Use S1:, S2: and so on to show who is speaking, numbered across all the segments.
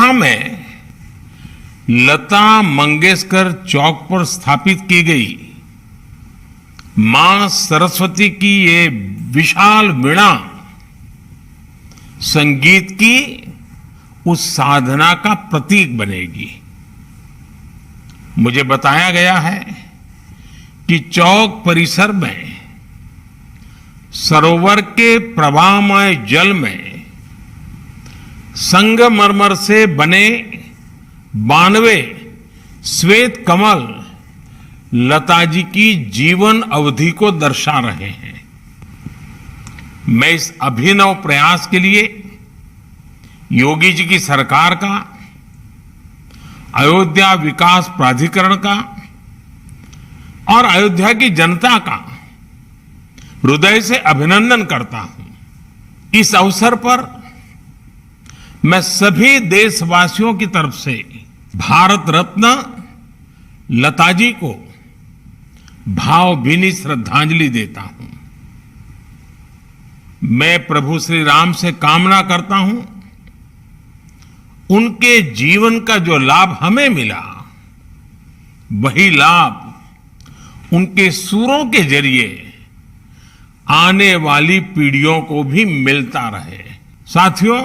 S1: अयोध्या में लता मंगेशकर चौक पर स्थापित की गई मां सरस्वती की ये विशाल वीणा संगीत की उस साधना का प्रतीक बनेगी। मुझे बताया गया है कि चौक परिसर में सरोवर के प्रवाहमय जल में संगमरमर से बने 92 श्वेत कमल लता जी की जीवन अवधि को दर्शा रहे हैं। मैं इस अभिनव प्रयास के लिए योगी जी की सरकार का, अयोध्या विकास प्राधिकरण का और अयोध्या की जनता का हृदय से अभिनंदन करता हूं। इस अवसर पर मैं सभी देशवासियों की तरफ से भारत रत्न लता जी को भावभीनी श्रद्धांजलि देता हूं। मैं प्रभु श्री राम से कामना करता हूं उनके जीवन का जो लाभ हमें मिला, वही लाभ उनके सूरों के जरिए आने वाली पीढ़ियों को भी मिलता रहे। साथियों,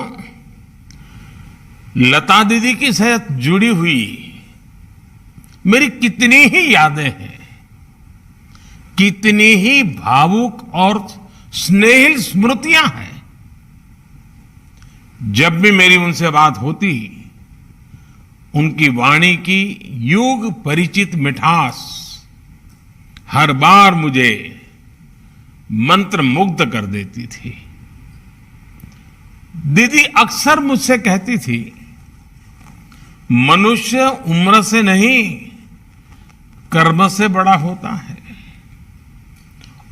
S1: लता दीदी के साथ जुड़ी हुई मेरी कितनी ही यादें हैं, कितनी ही भावुक और स्नेहिल स्मृतियां हैं। जब भी मेरी उनसे बात होती, उनकी वाणी की युग परिचित मिठास हर बार मुझे मंत्र मुग्ध कर देती थी। दीदी अक्सर मुझसे कहती थी, मनुष्य उम्र से नहीं कर्म से बड़ा होता है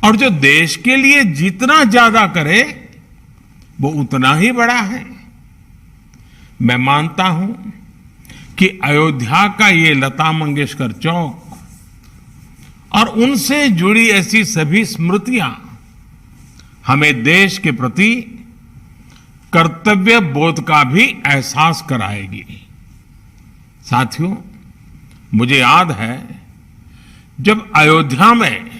S1: और जो देश के लिए जितना ज्यादा करे वो उतना ही बड़ा है। मैं मानता हूं कि अयोध्या का ये लता मंगेशकर चौक और उनसे जुड़ी ऐसी सभी स्मृतियां हमें देश के प्रति कर्तव्य बोध का भी एहसास कराएगी। साथियों, मुझे याद है जब अयोध्या में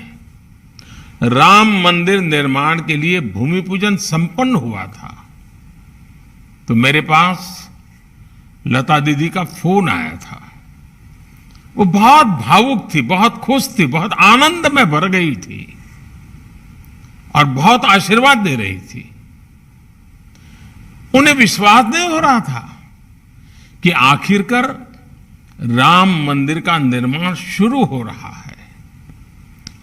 S1: राम मंदिर निर्माण के लिए भूमि पूजन संपन्न हुआ था, तो मेरे पास लता दीदी का फोन आया था। वो बहुत भावुक थी, बहुत खुश थी, बहुत आनंद में भर गई थी और बहुत आशीर्वाद दे रही थी। उन्हें विश्वास नहीं हो रहा था कि आखिरकार राम मंदिर का निर्माण शुरू हो रहा है।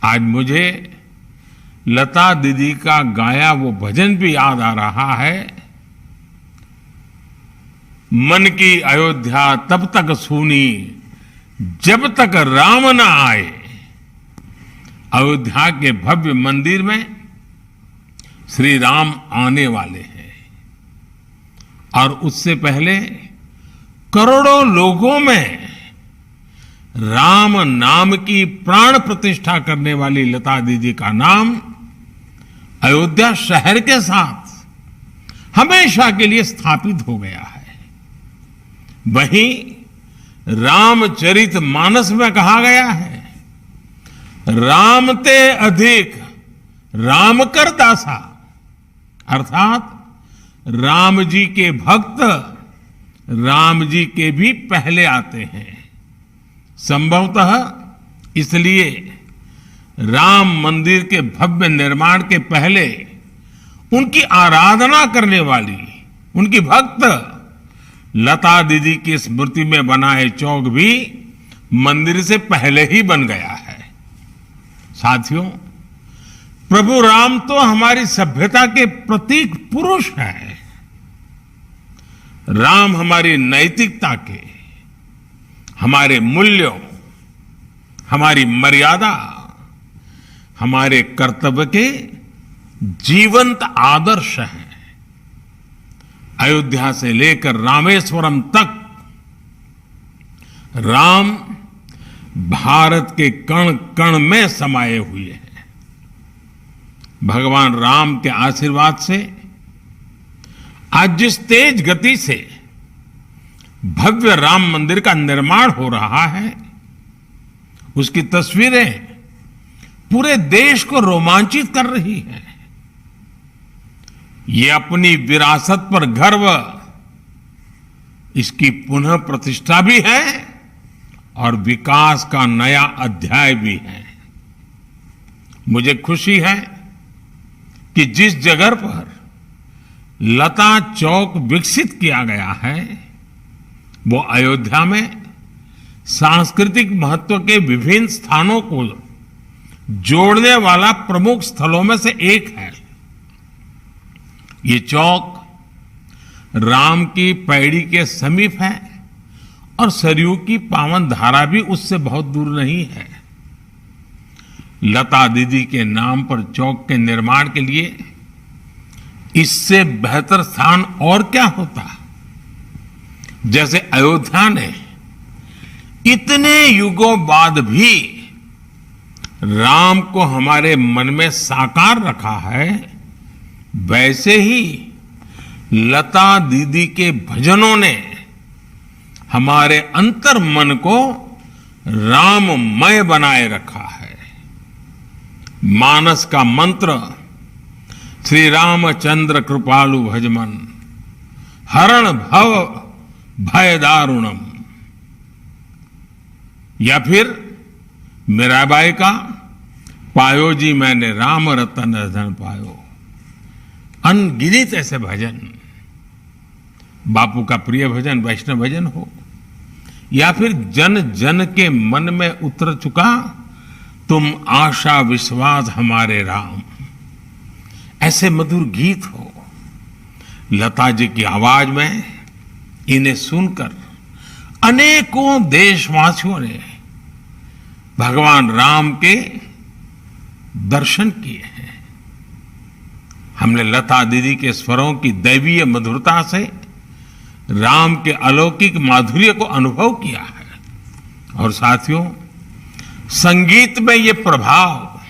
S1: आज मुझे लता दीदी का गाया वो भजन भी याद आ रहा है, मन की अयोध्या तब तक सूनी जब तक राम न आए। अयोध्या के भव्य मंदिर में श्री राम आने वाले हैं और उससे पहले करोड़ों लोगों में राम नाम की प्राण प्रतिष्ठा करने वाली लता दीदी का नाम अयोध्या शहर के साथ हमेशा के लिए स्थापित हो गया है। वहीं रामचरित मानस में कहा गया है, राम ते अधिक राम कर दासा, अर्थात राम जी के भक्त राम जी के भी पहले आते हैं। संभवतः इसलिए राम मंदिर के भव्य निर्माण के पहले उनकी आराधना करने वाली उनकी भक्त लता दीदी की स्मृति में बनाए चौक भी मंदिर से पहले ही बन गया है। साथियों, प्रभु राम तो हमारी सभ्यता के प्रतीक पुरुष हैं। राम हमारी नैतिकता के, हमारे मूल्यों, हमारी मर्यादा, हमारे कर्तव्य के जीवंत आदर्श हैं। अयोध्या से लेकर रामेश्वरम तक राम भारत के कण कण में समाये हुए हैं। भगवान राम के आशीर्वाद से आज जिस तेज गति से भव्य राम मंदिर का निर्माण हो रहा है, उसकी तस्वीरें पूरे देश को रोमांचित कर रही हैं। ये अपनी विरासत पर गर्व, इसकी पुनः प्रतिष्ठा भी है और विकास का नया अध्याय भी है। मुझे खुशी है कि जिस जगह पर लता चौक विकसित किया गया है, वो अयोध्या में सांस्कृतिक महत्व के विभिन्न स्थानों को जोड़ने वाला प्रमुख स्थलों में से एक है। ये चौक राम की पैड़ी के समीप है और सरयू की पावन धारा भी उससे बहुत दूर नहीं है। लता दीदी के नाम पर चौक के निर्माण के लिए इससे बेहतर स्थान और क्या होता। जैसे अयोध्या ने इतने युगों बाद भी राम को हमारे मन में साकार रखा है, वैसे ही लता दीदी के भजनों ने हमारे अंतर मन को राममय बनाए रखा है। मानस का मंत्र श्री रामचंद्र कृपालु भजमन हरण भव भय दारुणम, या फिर मीराबाई का पायो जी मैंने राम रतन धन पायो। अनगिनत ऐसे भजन, बापू का प्रिय भजन वैष्णव भजन हो, या फिर जन जन के मन में उतर चुका तुम आशा विश्वास हमारे राम, ऐसे मधुर गीत हो। लता जी की आवाज में इन्हें सुनकर अनेकों देशवासियों ने भगवान राम के दर्शन किए हैं। हमने लता दीदी के स्वरों की दैवीय मधुरता से राम के अलौकिक माधुर्य को अनुभव किया है। और साथियों, संगीत में ये प्रभाव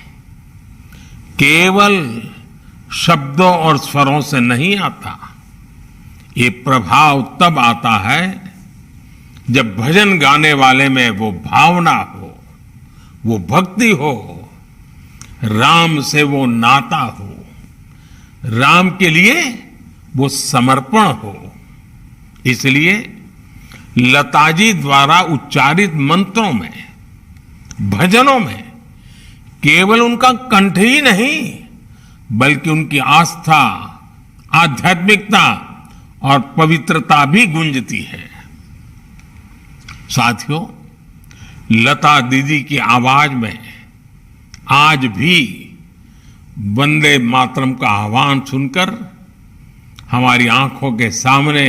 S1: केवल शब्दों और स्वरों से नहीं आता। ये प्रभाव तब आता है जब भजन गाने वाले में वो भावना हो, वो भक्ति हो, राम से वो नाता हो, राम के लिए वो समर्पण हो। इसलिए लताजी द्वारा उच्चारित मंत्रों में, भजनों में केवल उनका कंठ ही नहीं, बल्कि उनकी आस्था, आध्यात्मिकता और पवित्रता भी गूंजती है। साथियों, लता दीदी की आवाज में आज भी वंदे मातरम का आह्वान सुनकर हमारी आंखों के सामने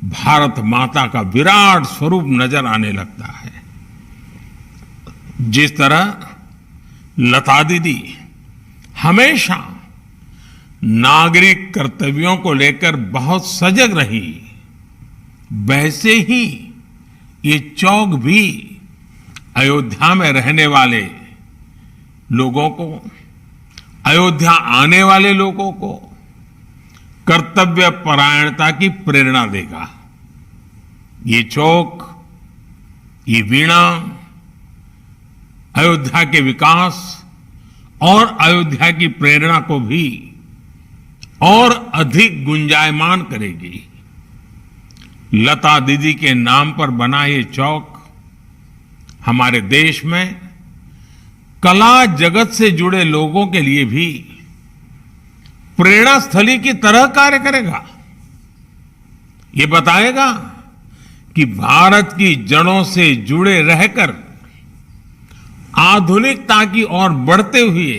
S1: भारत माता का विराट स्वरूप नजर आने लगता है। जिस तरह लता दीदी हमेशा नागरिक कर्तव्यों को लेकर बहुत सजग रही, वैसे ही ये चौक भी अयोध्या में रहने वाले लोगों को, अयोध्या आने वाले लोगों को कर्तव्य परायणता की प्रेरणा देगा। ये चौक, ये वीणा अयोध्या के विकास और अयोध्या की प्रेरणा को भी और अधिक गुंजायमान करेगी। लता दीदी के नाम पर बना ये चौक हमारे देश में कला जगत से जुड़े लोगों के लिए भी प्रेरणा स्थली की तरह कार्य करेगा। ये बताएगा कि भारत की जड़ों से जुड़े रहकर आधुनिकता की ओर बढ़ते हुए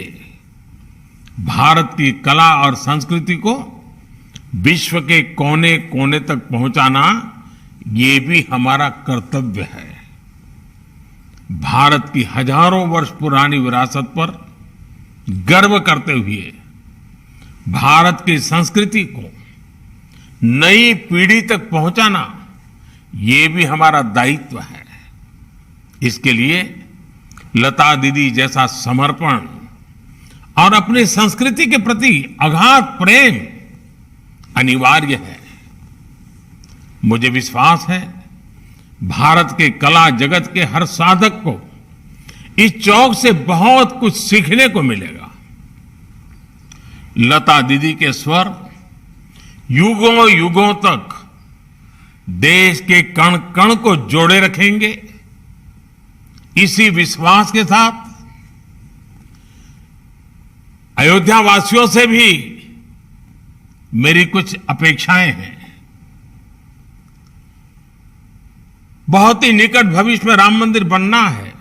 S1: भारत की कला और संस्कृति को विश्व के कोने कोने तक पहुंचाना, ये भी हमारा कर्तव्य है। भारत की हजारों वर्ष पुरानी विरासत पर गर्व करते हुए भारत की संस्कृति को नई पीढ़ी तक पहुंचाना, ये भी हमारा दायित्व है। इसके लिए लता दीदी जैसा समर्पण और अपनी संस्कृति के प्रति अगाध प्रेम अनिवार्य है। मुझे विश्वास है भारत के कला जगत के हर साधक को इस चौक से बहुत कुछ सीखने को मिलेगा। लता दीदी के स्वर युगों युगों तक देश के कण कण को जोड़े रखेंगे। इसी विश्वास के साथ अयोध्या वासियों से भी मेरी कुछ अपेक्षाएं हैं। बहुत ही निकट भविष्य में राम मंदिर बनना है।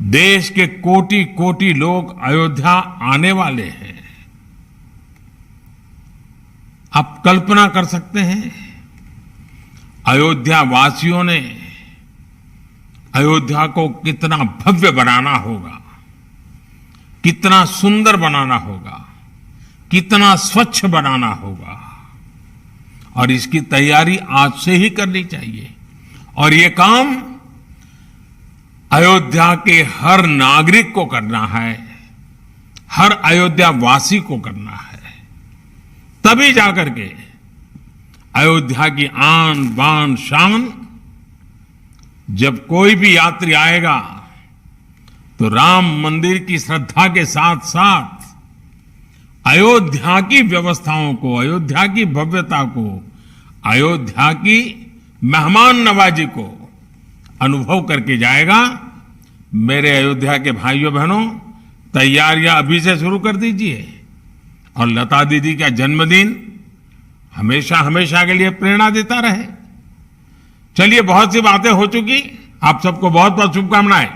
S1: देश के कोटि कोटि लोग अयोध्या आने वाले हैं। आप कल्पना कर सकते हैं अयोध्या वासियों ने अयोध्या को कितना भव्य बनाना होगा, कितना सुंदर बनाना होगा, कितना स्वच्छ बनाना होगा, और इसकी तैयारी आज से ही करनी चाहिए। और ये काम अयोध्या के हर नागरिक को करना है, हर अयोध्या वासी को करना है। तभी जाकर के अयोध्या की आन बान शान, जब कोई भी यात्री आएगा तो राम मंदिर की श्रद्धा के साथ साथ अयोध्या की व्यवस्थाओं को, अयोध्या की भव्यता को, अयोध्या की मेहमान नवाजी को अनुभव करके जाएगा। मेरे अयोध्या के भाइयों बहनों, तैयारियां अभी से शुरू कर दीजिए। और लता दीदी का जन्मदिन हमेशा हमेशा के लिए प्रेरणा देता रहे। चलिए, बहुत सी बातें हो चुकी। आप सबको बहुत बहुत शुभकामनाएं।